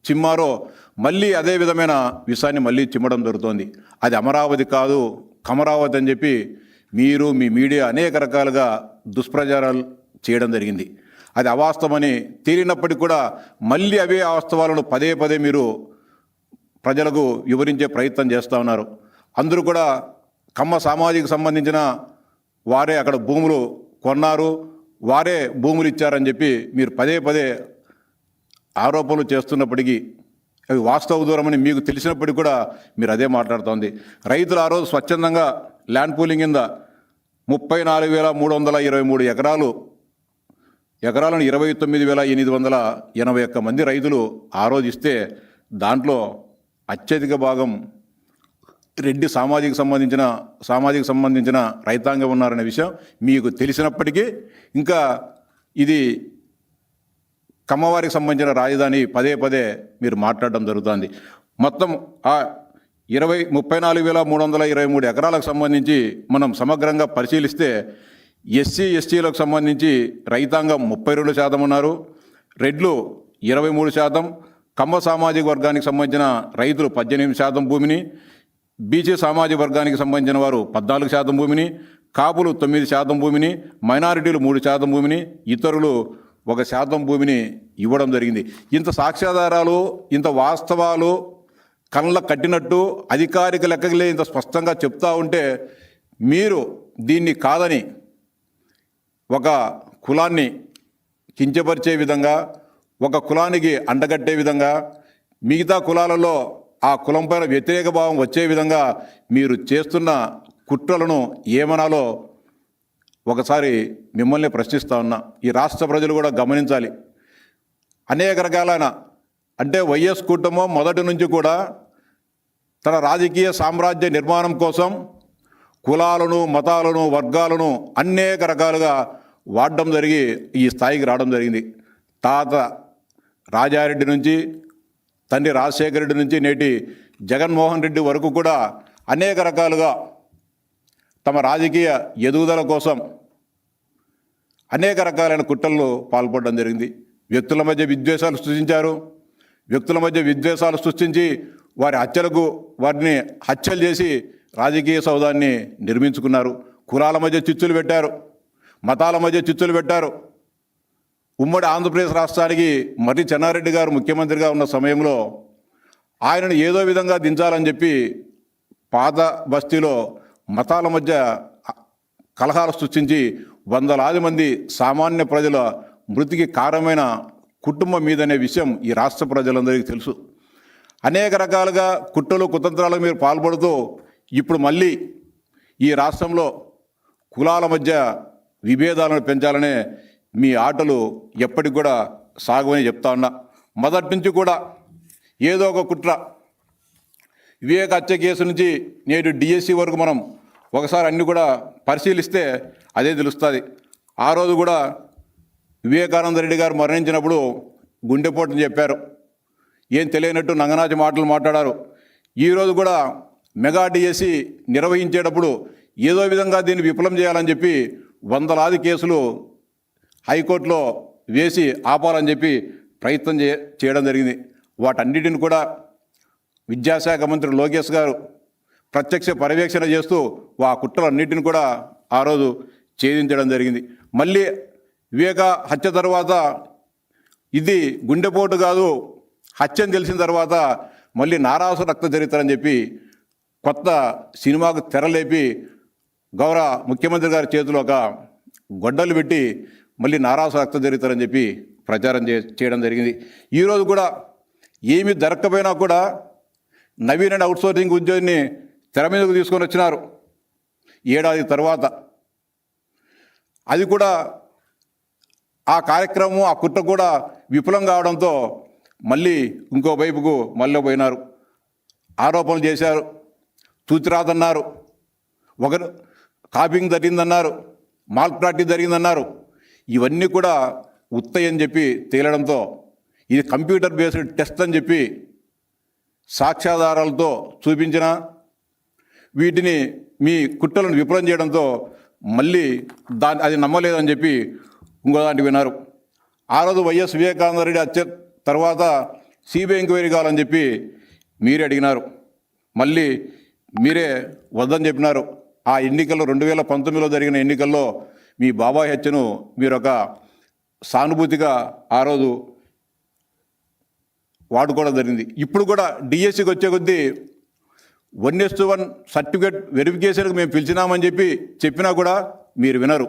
చిమ్మారో మళ్ళీ అదే విధమైన విషయాన్ని మళ్ళీ చిమ్మడం జరుగుతోంది. అది అమరావతి కాదు కమరావతి అని చెప్పి మీరు మీ మీడియా అనేక రకాలుగా దుష్ప్రచారాలు చేయడం జరిగింది. అది అవాస్తవమని తేలినప్పటికీ కూడా మళ్ళీ అవే వాస్తవాలను పదే పదే మీరు ప్రజలకు వివరించే ప్రయత్నం చేస్తూ ఉన్నారు. అందరూ కూడా కమ్మ సామాజిక సంబంధించిన వారే అక్కడ భూములు కొన్నారు, వారే భూములు ఇచ్చారని చెప్పి మీరు పదే పదే ఆరోపణలు చేస్తున్నప్పటికీ అవి వాస్తవ దూరమని మీకు తెలిసినప్పటికీ కూడా మీరు అదే మాట్లాడుతోంది. రైతులు ఆ రోజు స్వచ్ఛందంగా ల్యాండ్ పూలింగ్ కింద 34,323 ఎకరాలను 29,881 మంది రైతులు ఆ రోజు ఇస్తే దాంట్లో అత్యధిక భాగం రెడ్డి సామాజిక సంబంధించిన రైతాంగం ఉన్నారనే విషయం మీకు తెలిసినప్పటికీ ఇంకా ఇది కమ్మవారికి సంబంధించిన రాజధాని పదే పదే మీరు మాట్లాడడం జరుగుతుంది. మొత్తం ఆ 34,323 ఎకరాలకు సంబంధించి మనం సమగ్రంగా పరిశీలిస్తే ఎస్సీ ఎస్టీలకు సంబంధించి రైతాంగం 32% ఉన్నారు, రెడ్లు 23%, కమ్మ సామాజిక వర్గానికి సంబంధించిన రైతులు 18% భూమిని, బీసీ సామాజిక వర్గానికి సంబంధించిన వారు 14% భూమిని, కాపులు 9% భూమిని, మైనారిటీలు 3% భూమిని, ఇతరులు 1% భూమిని ఇవ్వడం జరిగింది. ఇంత సాక్ష్యాధారాలు, ఇంత వాస్తవాలు కళ్ళ కట్టినట్టు అధికారిక లెక్కలే ఇంత స్పష్టంగా చెప్తా ఉంటే మీరు దీన్ని కాదని ఒక కులాన్ని కించపరిచే విధంగా, ఒక కులానికి అండగట్టే విధంగా, మిగతా కులాలలో ఆ కులం పైన వ్యతిరేక భావం వచ్చే విధంగా మీరు చేస్తున్న కుట్రలను ఏమనాలో ఒకసారి మిమ్మల్ని ప్రశ్నిస్తూ ఉన్నా. ఈ రాష్ట్ర ప్రజలు కూడా గమనించాలి. అనేక రకాలైన అంటే వైఎస్ కుటుంబం మొదటి నుంచి కూడా తన రాజకీయ సామ్రాజ్య నిర్మాణం కోసం కులాలను, మతాలను, వర్గాలను అనేక రకాలుగా వాడడం జరిగి ఈ స్థాయికి రావడం జరిగింది. తాత రాజారెడ్డి నుంచి, తండ్రి రాజశేఖర రెడ్డి నుంచి నేటి జగన్మోహన్ రెడ్డి వరకు కూడా అనేక రకాలుగా తమ రాజకీయ ఎదుగుదల కోసం అనేక రకాలైన కుట్రలు పాల్పడడం జరిగింది. వ్యక్తుల మధ్య విద్వేషాలు సృష్టించారు. వ్యక్తుల మధ్య విద్వేషాలు సృష్టించి వారిని హత్యలు చేసి రాజకీయ సౌధాన్ని నిర్మించుకున్నారు. కులాల మధ్య చిచ్చులు పెట్టారు, మతాల మధ్య చిచ్చులు పెట్టారు. ఉమ్మడి ఆంధ్రప్రదేశ్ రాష్ట్రానికి మర్రి చెన్నారెడ్డి గారు ముఖ్యమంత్రిగా ఉన్న సమయంలో ఆయనను ఏదో విధంగా దించాలని చెప్పి పాత బస్తీలో మతాల మధ్య కలహాలు సృష్టించి వందలాది మంది సామాన్య ప్రజల మృతికి కారణమైన కుటుంబం మీదనే విషయం ఈ రాష్ట్ర ప్రజలందరికీ తెలుసు. అనేక రకాలుగా కుట్రలు కుతంత్రాలకు మీరు పాల్పడుతూ ఇప్పుడు మళ్ళీ ఈ రాష్ట్రంలో కులాల మధ్య విభేదాలను పెంచాలనే మీ ఆటలు ఎప్పటికి కూడా సాగువని చెప్తా ఉన్నా. మొదటి నుంచి కూడా ఏదో ఒక కుట్ర, వివేక హత్య కేసు నుంచి నేడు డిఎస్సి వరకు మనం ఒకసారి అన్ని కూడా పరిశీలిస్తే అదే తెలుస్తుంది. ఆ రోజు కూడా వివేకానంద రెడ్డి గారు మరణించినప్పుడు గుండెపోటుని చెప్పారు, ఏం తెలియనట్టు నంగనాచి మాటలు మాట్లాడారు. ఈరోజు కూడా మెగా డిఎస్సి నిర్వహించేటప్పుడు ఏదో విధంగా దీన్ని విఫలం చేయాలని చెప్పి వందలాది కేసులు హైకోర్టులో వేసి ఆపాలని చెప్పి ప్రయత్నం చేయడం జరిగింది. వాటన్నిటిని కూడా విద్యాశాఖ మంత్రి లోకేష్ గారు ప్రత్యక్ష పర్యవేక్షణ చేస్తూ ఆ కుట్రలన్నిటిని కూడా ఆ రోజు ఛేదించడం జరిగింది. మళ్ళీ వివేక హత్య తర్వాత ఇది గుండెపోటు కాదు, హత్యని తెలిసిన తర్వాత మళ్ళీ నారాసు రక్త చరిత్ర అని చెప్పి కొత్త సినిమాకు తెరలేపి గౌరవ ముఖ్యమంత్రి గారి చేతిలో ఒక గొడ్డలు పెట్టి మళ్ళీ నారాసు రక్త చరిత్ర అని చెప్పి ప్రచారం చేయడం జరిగింది. ఈరోజు కూడా ఏమీ దొరక్కపోయినా కూడా నవీన్ అండ్ అవుట్సోర్సింగ్ ఉద్యోగిని తెర మీదకు తీసుకొని వచ్చినారు ఏడాది తర్వాత. అది కూడా ఆ కార్యక్రమం, ఆ కుట్ర కూడా విఫలం కావడంతో మళ్ళీ ఇంకో వైపుకు మళ్ళీ పోయినారు. ఆరోపణలు చేశారు, తూచిరాదన్నారు, ఒకరు కాపింగ్ జరిగిందన్నారు, మాల్ ప్రాక్టీస్ జరిగిందన్నారు. ఇవన్నీ కూడా ఉత్తయ్య అని చెప్పి తేలడంతో ఇది కంప్యూటర్ బేస్డ్ టెస్ట్ అని చెప్పి సాక్ష్యాధారాలతో చూపించిన వీటిని మీ కుట్రలను విఫలం చేయడంతో మళ్ళీ అది నమ్మలేదని చెప్పి ఇంకో దాంట్లో విన్నారు. ఆ రోజు వైఎస్ వివేకానంద రెడ్డి హత్య తర్వాత సిబిఐ ఎంక్వైరీ కావాలని చెప్పి మీరే అడిగినారు. మళ్ళీ మీరే వద్దని చెప్పినారు. ఆ ఎన్నికల్లో 2019లో జరిగిన ఎన్నికల్లో మీ బాబాయ్ హత్యను మీరు ఒక సానుభూతిగా ఆ రోజు వాడుకోవడం జరిగింది. ఇప్పుడు కూడా డిఎస్సికి వచ్చే కొద్దీ 1:1 సర్టిఫికేట్ వెరిఫికేషన్కి మేము పిలిచినామని చెప్పినా కూడా మీరు వినరు.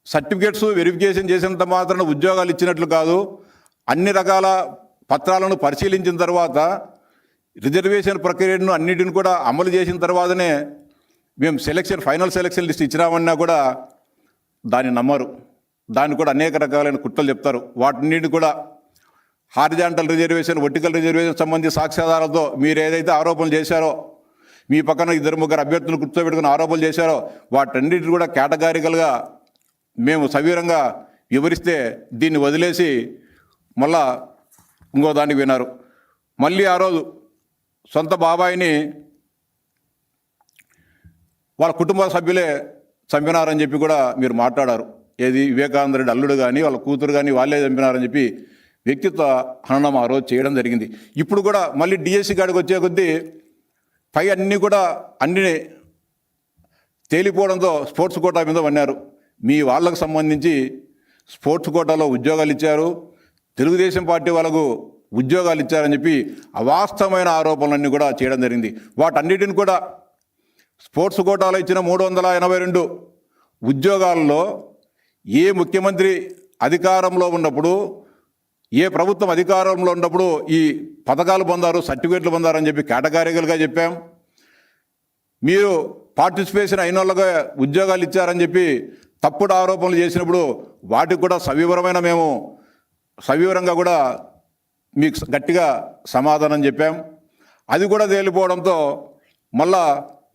సర్టిఫికేట్స్ వెరిఫికేషన్ చేసినంత మాత్రాన ఉద్యోగాలు ఇచ్చినట్లు కాదు. అన్ని రకాల పత్రాలను పరిశీలించిన తర్వాత రిజర్వేషన్ ప్రక్రియను అన్నిటిని కూడా అమలు చేసిన తర్వాతనే మేము ఫైనల్ సెలక్షన్ లిస్ట్ ఇచ్చినామన్నా కూడా దాన్ని నమ్మరు. దాన్ని కూడా అనేక రకాలైన కుట్రలు చెప్తారు. వాటిని కూడా హారిజాంటల్ రిజర్వేషన్, వర్టికల్ రిజర్వేషన్ సంబంధించి సాక్ష్యాధారాలతో మీరు ఏదైతే ఆరోపణలు చేశారో, మీ పక్కన 2-3 అభ్యర్థులు కూర్చోబెట్టుకుని ఆరోపణలు చేశారో వాటన్నిటిని కూడా కేటగారికల్గా మేము సవివరంగా వివరిస్తే దీన్ని వదిలేసి మళ్ళా ఇంకో దానికి విన్నారు. మళ్ళీ ఆ రోజు సొంత బాబాయిని వాళ్ళ కుటుంబ సభ్యులే చంపినారని చెప్పి కూడా మీరు మాట్లాడారు. ఏది వివేకానంద రెడ్డి అల్లుడు కానీ వాళ్ళ కూతురు కానీ వాళ్ళే చంపినారని చెప్పి వ్యక్తిత్వ హననం ఆ రోజు చేయడం జరిగింది. ఇప్పుడు కూడా మళ్ళీ డిఎస్సి కాడికి వచ్చే కొద్దీ పై అన్నీ కూడా అన్నీ తేలిపోవడంతో స్పోర్ట్స్ కోటా మీద పన్నారు. మీ వాళ్ళకు సంబంధించి స్పోర్ట్స్ కోటాలో ఉద్యోగాలు ఇచ్చారు, తెలుగుదేశం పార్టీ వాళ్ళకు ఉద్యోగాలు ఇచ్చారని చెప్పి అవాస్తవమైన ఆరోపణలన్నీ కూడా చేయడం జరిగింది. వాటన్నిటిని కూడా స్పోర్ట్స్ కోటాలో ఇచ్చిన 382 ఉద్యోగాల్లో ఏ ముఖ్యమంత్రి అధికారంలో ఉన్నప్పుడు, ఏ ప్రభుత్వం అధికారంలో ఉన్నప్పుడు ఈ పథకాలు పొందారు, సర్టిఫికేట్లు పొందారని చెప్పి కేటగారికల్గా చెప్పాం. మీరు పార్టిసిపేషన్ అయిన వాళ్ళగా ఉద్యోగాలు ఇచ్చారని చెప్పి తప్పుడు ఆరోపణలు చేసినప్పుడు వాటికి కూడా సవివరంగా కూడా మీకు గట్టిగా సమాధానం చెప్పాం. అది కూడా తేలిపోవడంతో మళ్ళా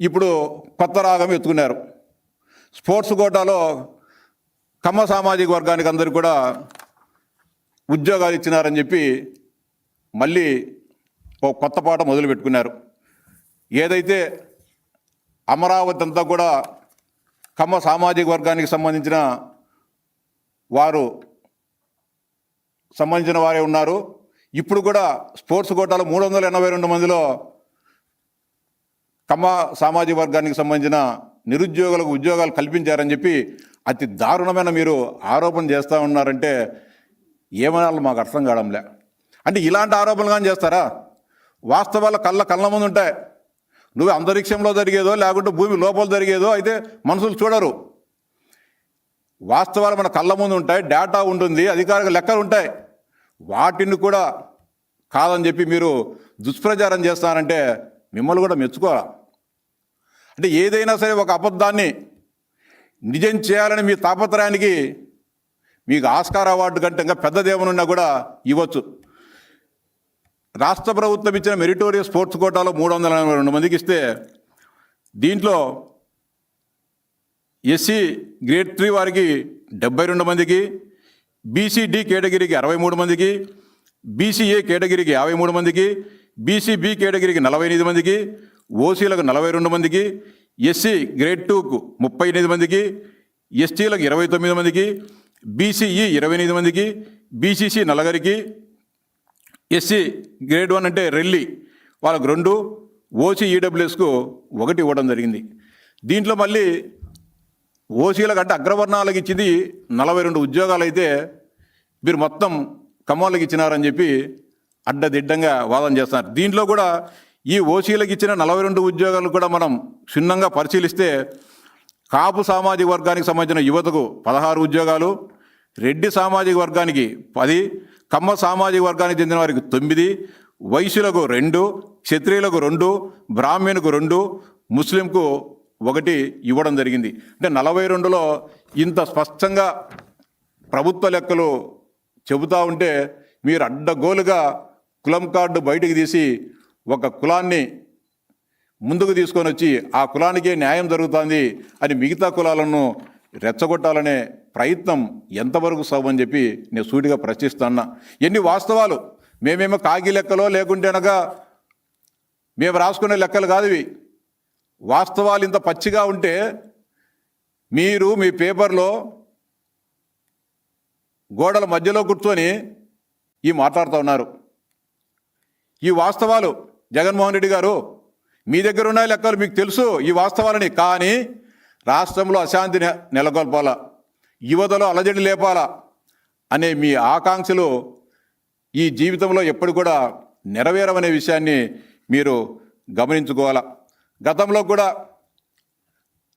ఇప్పుడు కొత్త రాగం ఎత్తుకున్నారు. స్పోర్ట్స్ కోటాలో కమ్మ సామాజిక వర్గానికి అందరికీ కూడా ఉద్యోగాలు ఇచ్చినారని చెప్పి మళ్ళీ ఓ కొత్త పాట మొదలు పెట్టుకున్నారు. ఏదైతే అమరావతి అంతా కూడా కమ్మ సామాజిక వర్గానికి సంబంధించిన వారే ఉన్నారు. ఇప్పుడు కూడా స్పోర్ట్స్ కోటాలో 382 మందిలో కమ్మ సామాజిక వర్గానికి సంబంధించిన నిరుద్యోగులకు ఉద్యోగాలు కల్పించారని చెప్పి అతి దారుణమైన మీరు ఆరోపణ చేస్తూ ఉన్నారంటే ఏమనాలో మాకు అర్థం కావడంలే. అంటే ఇలాంటి ఆరోపణలు కానీ చేస్తారా? వాస్తవాలు కళ్ళ ముందు ఉంటాయి. నువ్వు అంతరిక్షంలో జరిగేదో లేకుంటే భూమి లోపల జరిగేదో అయితే మనుషులు చూడరు. వాస్తవాలు మన కళ్ళ ముందు ఉంటాయి, డేటా ఉంటుంది, అధికారిక లెక్కలు ఉంటాయి. వాటిని కూడా కాదని చెప్పి మీరు దుష్ప్రచారం చేస్తారంటే మిమ్మల్ని కూడా మెచ్చుకోరా? అంటే ఏదైనా సరే ఒక అబద్ధాన్ని నిజం చేయాలని మీ తాపత్రయానికి మీకు ఆస్కార్ అవార్డు కంటే ఇంకా పెద్దదేమనున్నా కూడా ఇవ్వచ్చు. రాష్ట్ర ప్రభుత్వం ఇచ్చిన మెరిటోరియస్ స్పోర్ట్స్ కోటాలో 382 మందికి ఇస్తే దీంట్లో ఎస్సీ గ్రేడ్ 3 వారికి 72 మందికి, బీసీడీ కేటగిరీకి 63 మందికి, బీసీఏ కేటగిరీకి 53 మందికి, బీసీబీ కేటగిరీకి 48 మందికి, ఓసీలకు 42 మందికి, ఎస్సీ గ్రేడ్ 2కు 38 మందికి, ఎస్టీలకు 29 మందికి, బీసీఈ 28 మందికి, బీసీసీ 4కి, ఎస్సీ గ్రేడ్ 1 అంటే రెల్లి వాళ్ళకు 2, ఓసీ ఈడబ్ల్యూఎస్కు 1 ఇవ్వడం జరిగింది. దీంట్లో మళ్ళీ ఓసీలకు అంటే అగ్రవర్ణాలకు ఇచ్చింది 42 ఉద్యోగాలు అయితే మీరు మొత్తం కమ్మోళ్ళకి ఇచ్చినారని చెప్పి అడ్డదిడ్డంగా వాదన చేస్తున్నారు. దీంట్లో కూడా ఈ ఓసీలకు ఇచ్చిన 42 ఉద్యోగాలు కూడా మనం క్షుణ్ణంగా పరిశీలిస్తే కాపు సామాజిక వర్గానికి సంబంధించిన యువతకు 16 ఉద్యోగాలు, రెడ్డి సామాజిక వర్గానికి 10, కమ్మ సామాజిక వర్గానికి చెందిన వారికి 9, వైశ్యులకు 2, క్షత్రియులకు 2, బ్రాహ్మణులకు 2, ముస్లింకు 1 ఇవ్వడం జరిగింది. అంటే 42లో ఇంత స్పష్టంగా ప్రభుత్వ లెక్కలు చెబుతూ ఉంటే మీరు అడ్డగోలుగా కులం కార్డు బయటికి తీసి ఒక కులాన్ని ముందుకు తీసుకొని వచ్చి ఆ కులానికే న్యాయం జరుగుతుంది అని మిగతా కులాలను రెచ్చగొట్టాలనే ప్రయత్నం ఎంతవరకు సబని చెప్పి నేను సూటిగా ప్రశ్నిస్తున్నా. ఎన్ని వాస్తవాలు మేమేమో కాగి లెక్కలో లేకుంటేనగా మేము రాసుకునే లెక్కలు కాదు ఇవి. వాస్తవాలు ఇంత పచ్చిగా ఉంటే మీరు మీ పేపర్లో గోడల మధ్యలో కూర్చొని ఈ మాట్లాడుతూ ఉన్నారు. ఈ వాస్తవాలు జగన్మోహన్ రెడ్డి గారు మీ దగ్గర ఉన్న లెక్కలు మీకు తెలుసు ఈ వాస్తవాలని. కానీ రాష్ట్రంలో అశాంతి నెలకొల్పాలా, యువతలో అలజడి లేపాలా అనే మీ ఆకాంక్షలు ఈ జీవితంలో ఎప్పుడు కూడా నెరవేరవనే విషయాన్ని మీరు గమనించుకోవాలా. గతంలో కూడా